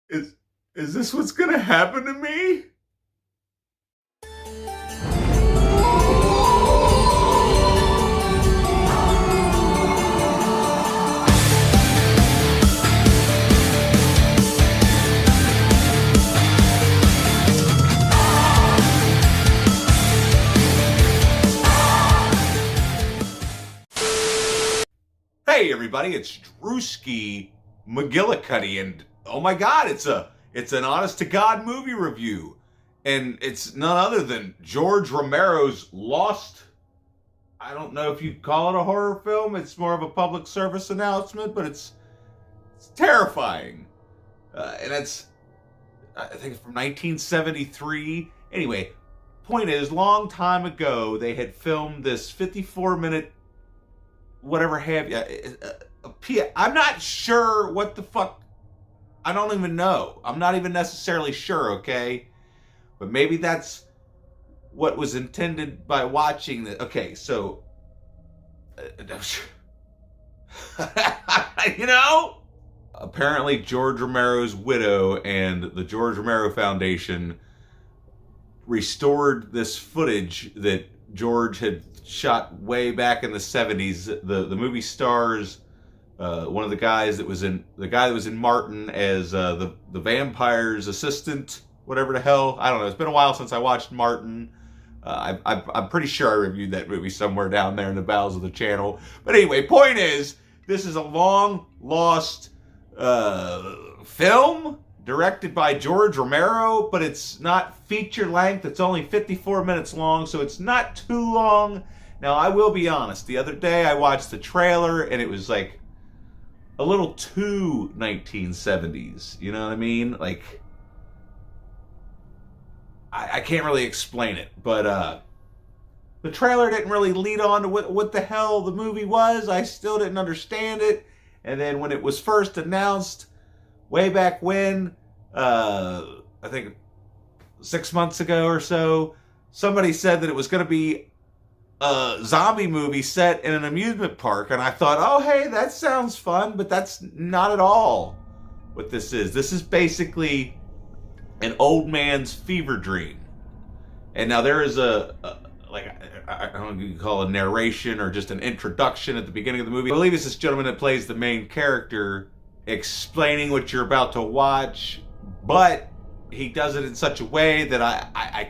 Is is this what's gonna happen to me? Hey everybody, it's Drewski McGillicuddy, and oh my god, it's an honest to God movie review. And it's none other than George Romero's Lost. I don't know if you'd call it a horror film, it's more of a public service announcement, but it's terrifying. And it's, I think it's from 1973. Anyway, point is, long time ago, they had filmed this 54-minute whatever have you. I'm not sure what the fuck. I don't even know. I'm not even necessarily sure, okay? But maybe that's what was intended by watching the. Okay, so. You know? Apparently, George Romero's widow and the George Romero Foundation restored this footage that George had shot way back in the 70s. The movie stars one of the guys that was in Martin as the vampire's assistant, whatever the hell. I don't know. It's been a while since I watched Martin. I'm pretty sure I reviewed that movie somewhere down there in the bowels of the channel. But anyway, point is, this is a long lost film directed by George Romero, but it's not feature length. It's only 54 minutes long, so it's not too long. Now, I will be honest. The other day, I watched the trailer, and it was like a little too 1970s. You know what I mean? Like, I can't really explain it, but the trailer didn't really lead on to what the hell the movie was. I still didn't understand it. And then when it was first announced, way back when, I think 6 months ago or so, somebody said that it was going to be a zombie movie set in an amusement park. And I thought, oh, hey, that sounds fun, but that's not at all what this is. This is basically an old man's fever dream. And now there is I don't know if you can call it a narration or just an introduction at the beginning of the movie. I believe it's this gentleman that plays the main character explaining what you're about to watch, but he does it in such a way that I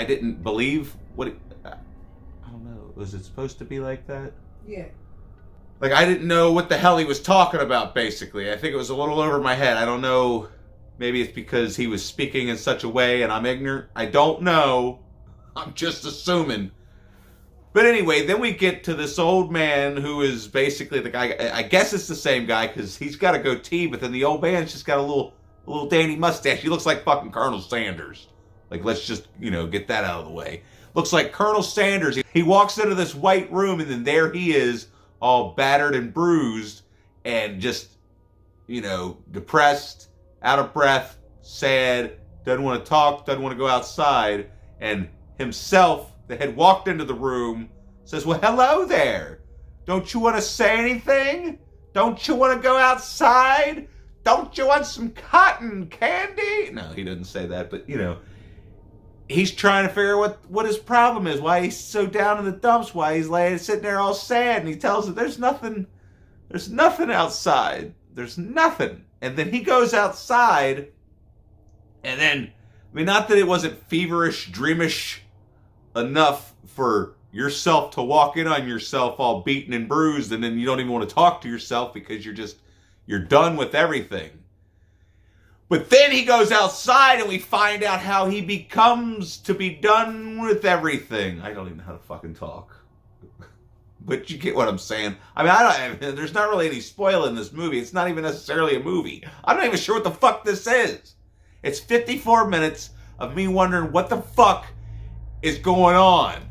didn't believe what it, I don't know, was it supposed to be like that? Yeah. Like, I didn't know what the hell he was talking about, basically. I think it was a little over my head. I don't know. Maybe it's because he was speaking in such a way and I'm ignorant. I don't know. I'm just assuming. But anyway, then we get to this old man who is basically the guy. I guess it's the same guy because he's got a goatee, but then the old man's just got a little dandy mustache. He looks like fucking Colonel Sanders. Like, let's just, get that out of the way. Looks like Colonel Sanders. He walks into this white room and then there he is, all battered and bruised and just, depressed, out of breath, sad, doesn't want to talk, doesn't want to go outside, and himself, that had walked into the room, says, well, hello there. Don't you want to say anything? Don't you want to go outside? Don't you want some cotton candy? No, he doesn't say that, but, he's trying to figure out what his problem is, why he's so down in the dumps, why he's sitting there all sad, and he tells him there's nothing outside. There's nothing. And then he goes outside, and then, not that it wasn't feverish, dreamish enough for yourself to walk in on yourself all beaten and bruised, and then you don't even want to talk to yourself because you're done with everything. But then he goes outside and we find out how he becomes to be done with everything. I don't even know how to fucking talk. But you get what I'm saying. There's not really any spoil in this movie. It's not even necessarily a movie. I'm not even sure what the fuck this is. It's 54 minutes of me wondering what the fuck is going on.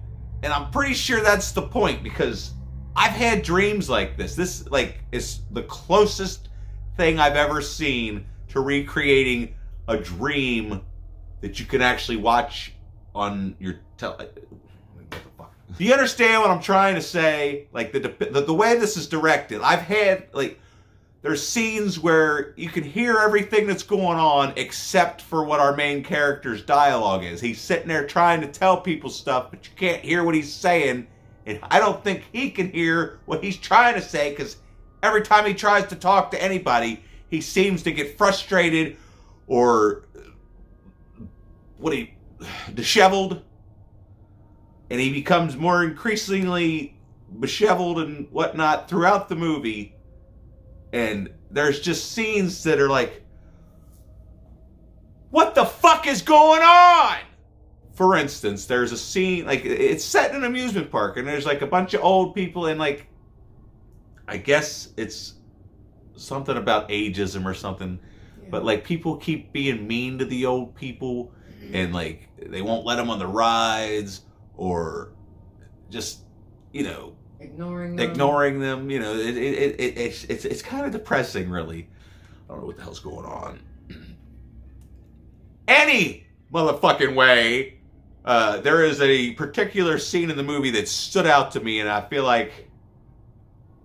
And I'm pretty sure that's the point because I've had dreams like this. This, is the closest thing I've ever seen to recreating a dream that you can actually watch on your Do you understand what I'm trying to say? Like, the way this is directed. I've had, there's scenes where you can hear everything that's going on except for what our main character's dialogue is. He's sitting there trying to tell people stuff, but you can't hear what he's saying. And I don't think he can hear what he's trying to say, because every time he tries to talk to anybody, he seems to get frustrated or disheveled. And he becomes more increasingly disheveled and whatnot throughout the movie. And there's just scenes that are like, what the fuck is going on? For instance, there's a scene, like, it's set in an amusement park, and there's like a bunch of old people, and like, I guess it's something about ageism or something, but like, people keep being mean to the old people, and like, they won't let them on the rides, or just, ignoring them. It's kind of depressing, really. I don't know what the hell's going on. Any motherfucking way, there is a particular scene in the movie that stood out to me, and I feel like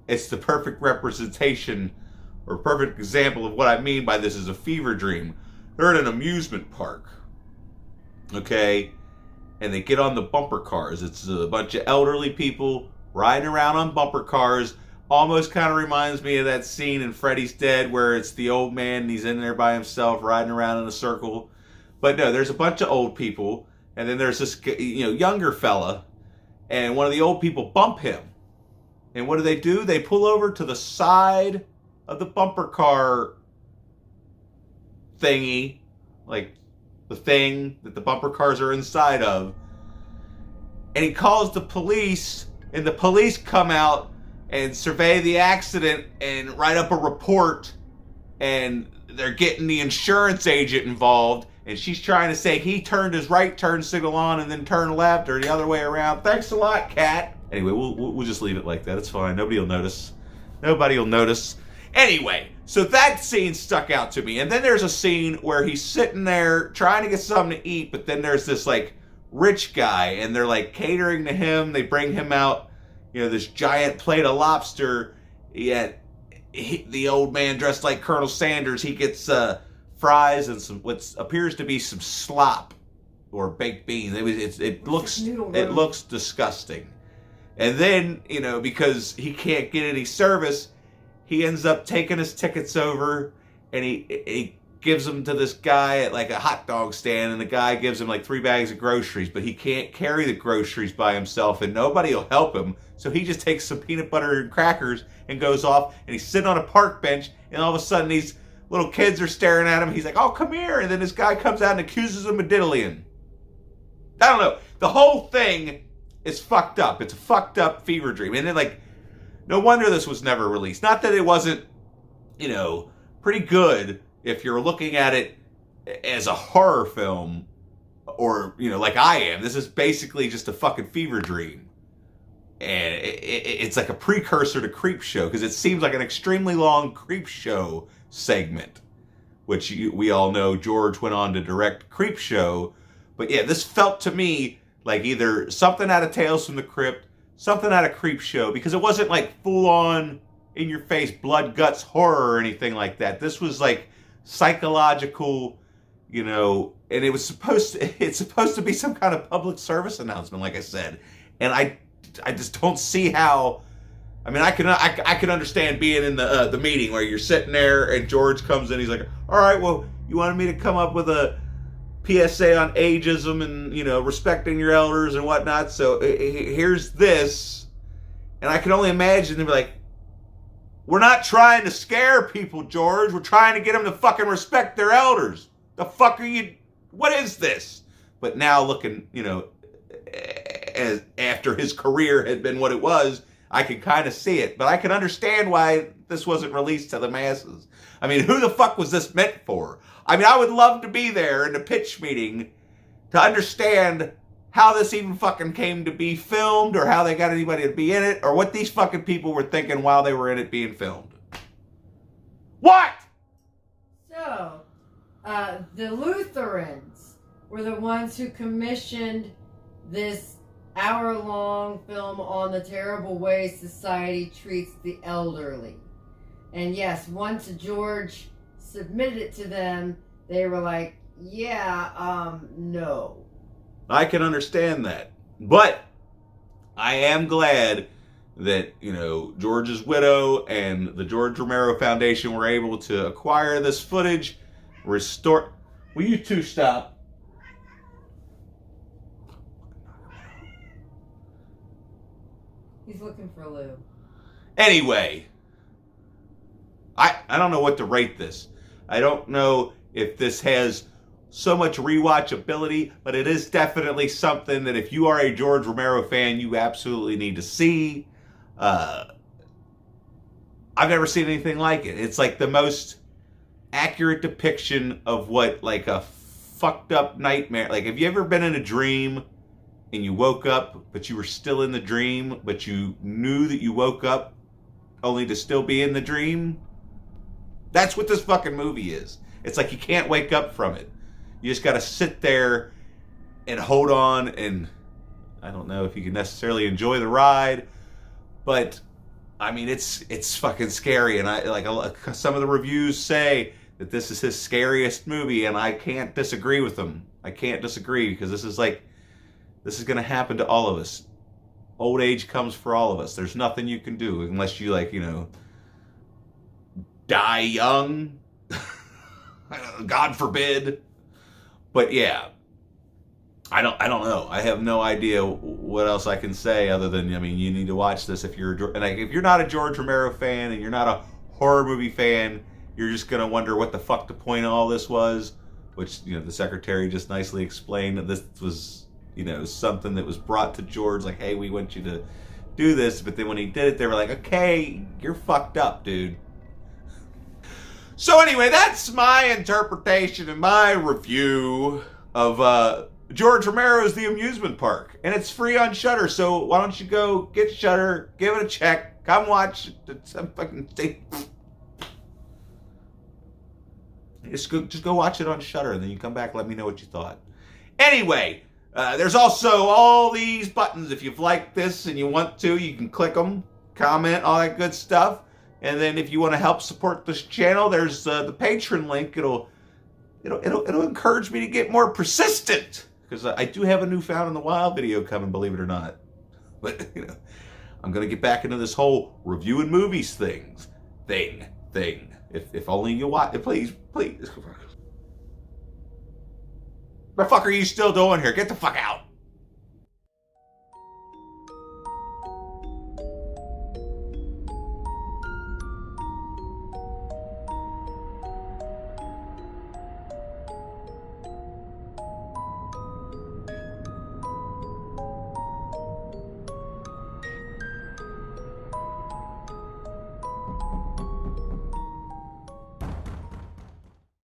it's the perfect representation or perfect example of what I mean by this is a fever dream. They're at an amusement park, okay, and they get on the bumper cars. It's a bunch of elderly people riding around on bumper cars. Almost kind of reminds me of that scene in Freddy's Dead where it's the old man and he's in there by himself riding around in a circle. But no, there's a bunch of old people, and then there's this younger fella, and one of the old people bump him. And what do? They pull over to the side of the bumper car thingy, like the thing that the bumper cars are inside of. And he calls the police, and the police come out and survey the accident and write up a report, and they're getting the insurance agent involved, and she's trying to say he turned his right turn signal on and then turned left, or the other way around. Thanks a lot, Cat. Anyway, we'll just leave it like that. It's fine. Nobody will notice. Anyway, so that scene stuck out to me. And then there's a scene where he's sitting there trying to get something to eat, but then there's this like rich guy, and they're like catering to him. They bring him out, this giant plate of lobster. Yet the old man dressed like Colonel Sanders, he gets fries and some what appears to be some slop or baked beans. It looks disgusting. And then, because he can't get any service, he ends up taking his tickets over, and he gives them to this guy at like a hot dog stand, and the guy gives him like 3 bags of groceries, but he can't carry the groceries by himself, and nobody will help him. So he just takes some peanut butter and crackers and goes off, and he's sitting on a park bench, and all of a sudden these little kids are staring at him. He's like, oh, come here. And then this guy comes out and accuses him of diddling. I don't know. The whole thing is fucked up. It's a fucked up fever dream. And then, like, no wonder this was never released. Not that it wasn't, pretty good if you're looking at it as a horror film or, like I am. This is basically just a fucking fever dream. And it's like a precursor to Creepshow, because it seems like an extremely long Creepshow segment, which we all know George went on to direct Creepshow. But yeah, this felt to me like either something out of Tales from the Crypt, something out of Creepshow, because it wasn't like full-on, in-your-face, blood, guts, horror or anything like that. This was like psychological, and it's supposed to be some kind of public service announcement, like I said. And I just don't see how. I mean, I can understand being in the meeting where you're sitting there and George comes in. He's like, all right, well, you wanted me to come up with a PSA on ageism and, respecting your elders and whatnot. So here's this. And I can only imagine they'd be like, we're not trying to scare people, George. We're trying to get them to fucking respect their elders. The fuck are you? What is this? But now looking, as after his career had been what it was, I can kind of see it. But I can understand why this wasn't released to the masses. I mean, who the fuck was this meant for? I mean, I would love to be there in the pitch meeting to understand how this even fucking came to be filmed, or how they got anybody to be in it, or what these fucking people were thinking while they were in it being filmed. What? So, the Lutherans were the ones who commissioned this hour-long film on the terrible way society treats the elderly. And yes, once George submitted it to them, they were like, yeah, no. I can understand that. But I am glad that, you know, George's widow and the George Romero Foundation were able to acquire this footage, restore... Will you two stop? He's looking for Lou. Anyway, I don't know what to rate this. I don't know if this has so much rewatchability, but it is definitely something that if you are a George Romero fan, you absolutely need to see. I've never seen anything like it. It's like the most accurate depiction of what like a fucked up nightmare. Like, have you ever been in a dream and you woke up, but you were still in the dream, but you knew that you woke up only to still be in the dream? That's what this fucking movie is. It's like you can't wake up from it. You just got to sit there and hold on, and I don't know if you can necessarily enjoy the ride, but I mean, it's fucking scary, and I like some of the reviews say that this is his scariest movie, and I can't disagree with them. I can't disagree, because this is going to happen to all of us. Old age comes for all of us. There's nothing you can do unless you, like, you know, die young. God forbid. But yeah, I don't know. I have no idea what else I can say other than, I mean, you need to watch this if you're not a George Romero fan and you're not a horror movie fan, you're just gonna wonder what the fuck the point of all this was. Which, you know, the secretary just nicely explained that this was, you know, something that was brought to George, like, hey, we want you to do this. But then when he did it, they were like, okay, you're fucked up, dude. So anyway, that's my interpretation and my review of George Romero's The Amusement Park. And it's free on Shudder, so why don't you go get Shudder, give it a check, come watch some fucking thing. Just go watch it on Shudder, and then you come back and let me know what you thought. Anyway, there's also all these buttons. If you've liked this and you want to, you can click them, comment, all that good stuff. And then if you want to help support this channel, there's the Patreon link. It'll encourage me to get more persistent, because I do have a new Found in the Wild video coming, believe it or not. But, you know, I'm gonna get back into this whole reviewing movies thing. If only you watch, please. What the fuck are you still doing here? Get the fuck out.